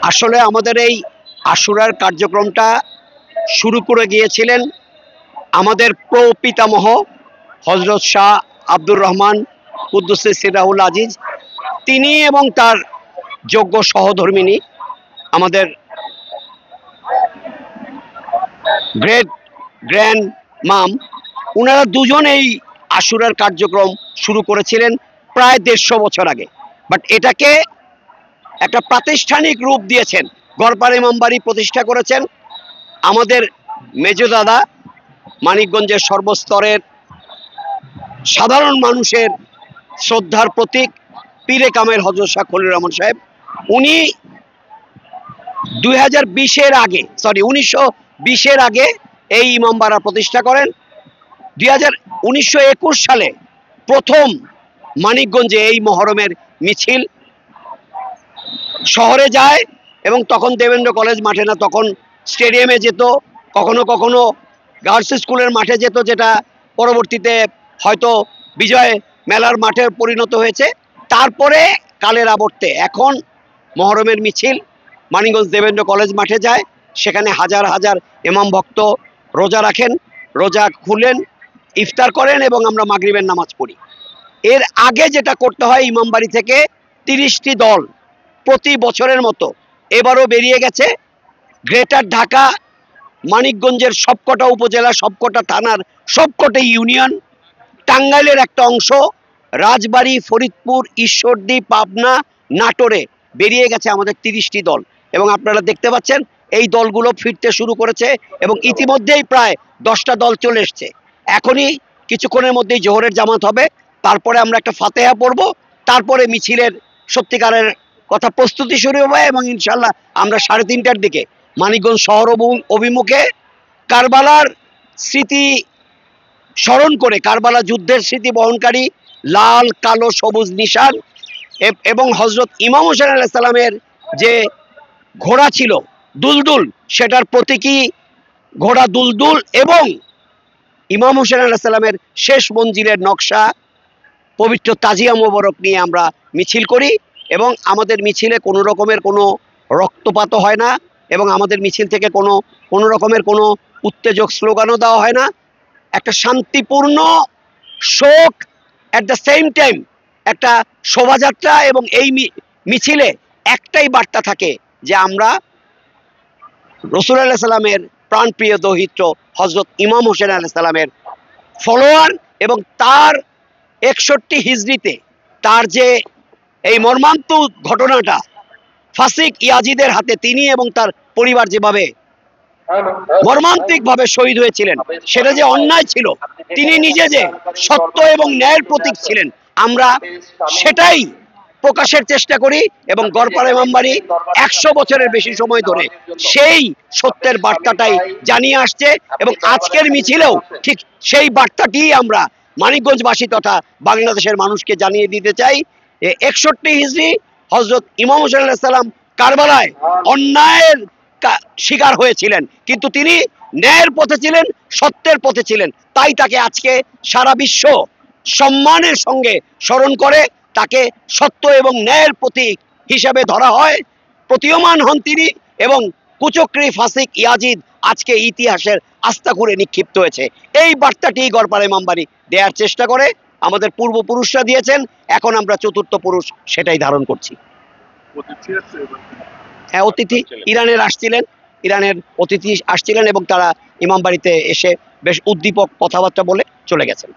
আসলে আমাদের এই আশুরার কার্যক্রমটা শুরু করে গিয়েছিলেন আমাদের প্রপিতামহ হযরত শাহ আব্দুর রহমান কুদ্দুসে সিরাহুল আজিজ, তিনি এবং তার যোগ্য সহধর্মিনী আমাদের গ্রেট গ্র্যান্ড মাম, ওনারা দুজন এই আশুরার কার্যক্রম শুরু করেছিলেন প্রায় 150 বছর আগে। বাট এটাকে একটা প্রাতিষ্ঠানিক রূপ দিয়েছেন, গড়পাড়া ইমামবাড়ি প্রতিষ্ঠা করেছেন আমাদের মেজো দাদা, মানিকগঞ্জের সর্বস্তরের সাধারণ মানুষের শ্রদ্ধার প্রতীক পীরে কামেল হযরত শাহ খলিলুর রহমান সাহেব। উনি 1920-এর আগে এই ইমামবাড়া প্রতিষ্ঠা করেন। 1921 সালে প্রথম মানিকগঞ্জে এই মহরমের মিছিল শহরে যায় এবং তখন দেবেন্দ্র কলেজ মাঠে না, তখন স্টেডিয়ামে যেত, কখনো কখনো গার্লস স্কুলের মাঠে যেত, যেটা পরবর্তীতে হয়তো বিজয় মেলার মাঠে পরিণত হয়েছে। তারপরে কালের আবর্তে এখন মহরমের মিছিল মানিকগঞ্জ দেবেন্দ্র কলেজ মাঠে যায়, সেখানে হাজার হাজার ইমাম ভক্ত রোজা রাখেন, রোজা খুলেন, ইফতার করেন এবং আমরা মাগরিবের নামাজ পড়ি। এর আগে যেটা করতে হয়, ইমামবাড়ি থেকে 30টি দল প্রতি বছরের মতো এবারও বেরিয়ে গেছে। গ্রেটার ঢাকা, মানিকগঞ্জের সবকটা উপজেলা, সবকটা থানার সবকটা ইউনিয়ন, টাঙ্গাইলের একটা অংশ, রাজবাড়ী, ফরিদপুর, ঈশ্বরদী, পাবনা, নাটোরে বেরিয়ে গেছে আমাদের 30টি দল। এবং আপনারা দেখতে পাচ্ছেন এই দলগুলো ফিরতে শুরু করেছে এবং ইতিমধ্যেই প্রায় 10টা দল চলে এসছে। এখনই কিছুক্ষণের মধ্যেই জোহরের জামাত হবে, তারপরে আমরা একটা ফাতেহা পড়ব, তারপরে মিছিলের সত্যিকারের কথা প্রস্তুতি শুরু হবে এবং ইনশাল্লাহ আমরা 3:30টার দিকে মানিকগঞ্জ শহর অভিমুখে কারবালার স্মৃতি স্মরণ করে, কারবালা যুদ্ধের স্মৃতি বহনকারী লাল, কালো, সবুজ নিশান এবং হযরত ইমাম হোসেন আলাইহিস সালামের যে ঘোড়া ছিল দুলদুল, সেটার প্রতীকী ঘোড়া দুলদুল এবং ইমাম হোসেন আলাইহিস সালামের শেষ মঞ্জিলের নকশা পবিত্র তাজিয়া মোবারক নিয়ে আমরা মিছিল করি। এবং আমাদের মিছিলে কোনো রকমের কোনো রক্তপাত হয় না এবং আমাদের মিছিল থেকে কোনো রকমের কোনো উত্তেজক স্লোগানও দেওয়া হয় না। একটা শান্তিপূর্ণ শোক, অ্যাট দ্য সেম টাইম একটা শোভাযাত্রা। এবং এই মিছিলে একটাই বার্তা থাকে যে আমরা রাসূল আলাইহিস সালামের প্রাণপ্রিয় দৌহিত্র হযরত ইমাম হোসেন আলাইহিস সালামের ফলোয়ার এবং তার 61 হিজরিতে তার যে এই মর্মান্তিক ঘটনাটা, ফাসিক ইয়াজিদের হাতে তিনি এবং তার পরিবার যেভাবে মর্মান্তিকভাবে শহীদ হয়েছিলেন, সেটা যে অন্যায় ছিল, তিনি নিজে যে সত্য এবং ন্যায়ের প্রতীক ছিলেন, আমরা সেটাই প্রকাশের চেষ্টা করি। এবং গড়পাড়া ইমামবাড়ি 100 বছরের বেশি সময় ধরে সেই সত্যের বার্তাটাই জানিয়ে আসছে এবং আজকের মিছিলেও ঠিক সেই বার্তাটি আমরা মানিকগঞ্জবাসী তথা বাংলাদেশের মানুষকে জানিয়ে দিতে চাই। 61 হিজরি হযরত ইমাম হোসেন আলাইহিস সালাম কারবালায় অন্যায়ের শিকার হয়েছিলেন, কিন্তু তিনি ন্যায়ের পথে ছিলেন, সত্যের পথে ছিলেন, তাই তাকে আজকে সারা বিশ্ব সম্মানের সঙ্গে স্মরণ করে, তাকে সত্য এবং ন্যায়ের প্রতীক হিসাবে ধরা হয়। প্রতীয়মান হন তিনি এবং কুচক্রী ফাসিক ইয়াজিদ আজকে ইতিহাসের আস্থা করে নিক্ষিপ্ত হয়েছে। এই বার্তাটি গড়পাড়া ইমামবাড়ি দেওয়ার চেষ্টা করে, আমাদের পূর্বপুরুষরা দিয়েছেন, এখন আমরা চতুর্থ পুরুষ সেটাই ধারণ করছি। হ্যাঁ, অতিথি ইরানের অতিথি আসছিলেন এবং তারা ইমামবাড়িতে এসে বেশ উদ্দীপক কথাবার্তা বলে চলে গেছেন।